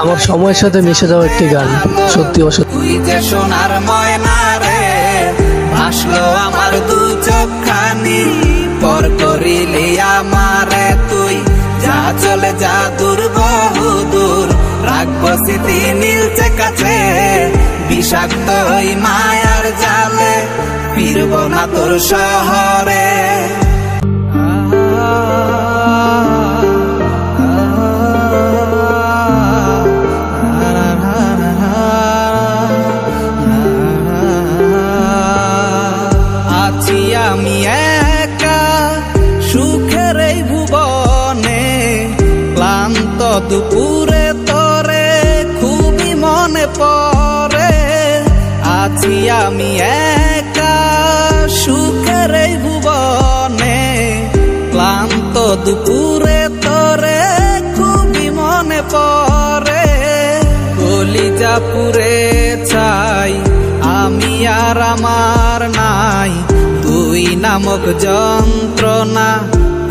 আমার সময়ের সাথে মিশে যাওয়া একটি গান, সত্যি অসত্যি। তুই যে সোনার ময়না রে, ভাসলো আমার দু চোখখানি, পর করিলি আমারে তুই, যা চলে যা দূর বহু দূর, রাখবো স্মৃতি নীলচে কাছে, বিষাক্ত ওই মায়ার জালে, ফিরবো না তোর শহরে। আছি আমি একা সুখের এই ভুবনে, ক্লান্ত দুপুরে তরে খুবই মনে পড়ে। আছি আমি একা সুখের এই ভুবনে, ক্লান্ত দুপুরে তরে খুবই মনে পড়ে। কলিজা পুরে ছাই আমি আর আমার নাই, তুই নামক যন্ত্রণা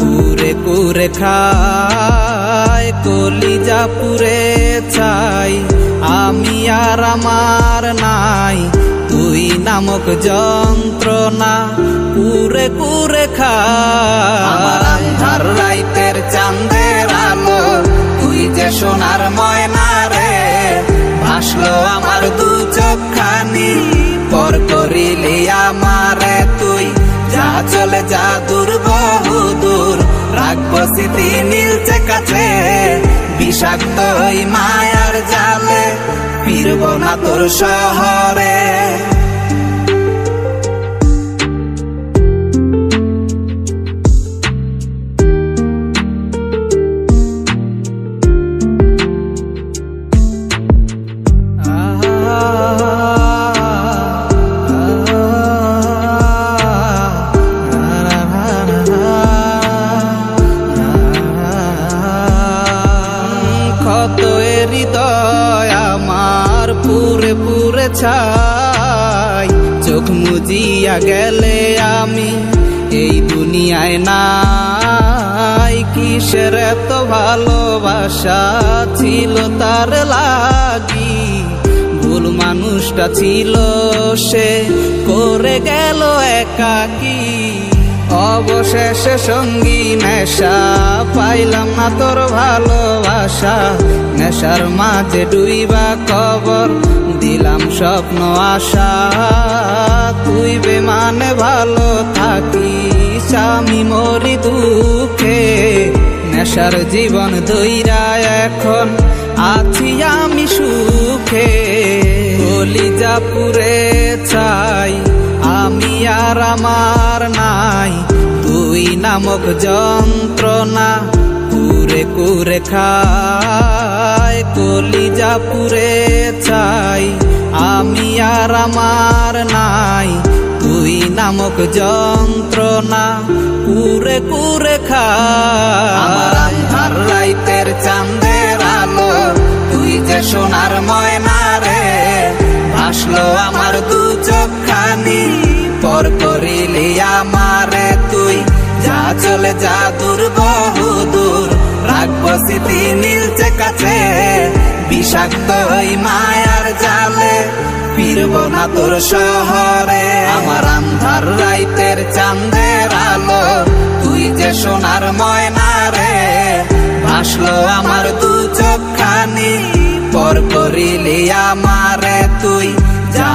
কুরে কুরে খায়। কলিজা পুরে ছাই আমি আর আমার নাই, তুই নামক যন্ত্রণা কুরে কুরে খায়। আমার আন্ধার রাইতের চাঁদের আলো, তুই যে সোনার ময়না রে, ভাসলো আমার দু চোখখানি, পর করিলি আমারে তুই, যা চলে যা দূর বহু দূর, রাখবো স্মৃতি নীলচে কাছে, বিষাক্ত ওই মায়ার জালে, ফিরবো না তোর শহরে। হৃদয় আমার পুরে পুরে ছাই, চোখ মুজিয়া গেলে আমি এই দুনিয়ায় নাই। কিসের এত ভালোবাসা ছিল তার লাগি, ভুল মানুষটা ছিল সে, করে গেল একাকী। অবশেষে সঙ্গী নেশা, পাইলাম না তোর ভালোবাসা, নেশার মাঝে ডুইবা কবর দিলাম স্বপ্ন আশা। তুই বেমানে ভালো থাকিস, আমি মরি দুঃখে, নেশার জীবন ধইরা এখন আছি আমি সুখে। কলিজা পুরে ছাই আমি আর আমার নাই, তুই নামক যন্ত্রণা কুরে কুরে খায়। কলিজা পুরে ছাই আমি আর আমার নাই, তুই নামক যন্ত্রণা কুরে কুরে খায়। আমার আন্ধার রাইতের চাঁদের আলো, তুই যে সোনার ময়না রে, ভাসলো আমার দু চোখখানি, পর করিলি আমারে তুই, যা চলে যা দূর বহু দূর, রাখবো স্মৃতি নীলচে কাছে, বিষাক্ত ওই মায়ার জালে, ফিরবো না তোর শহরে। আমার আন্ধার রাইতের চাঁদের আলো, তুই যে সোনার ময়না রে, ভাসলো আমার দু চোখখানি, পর করিলি আমারে তুই, যা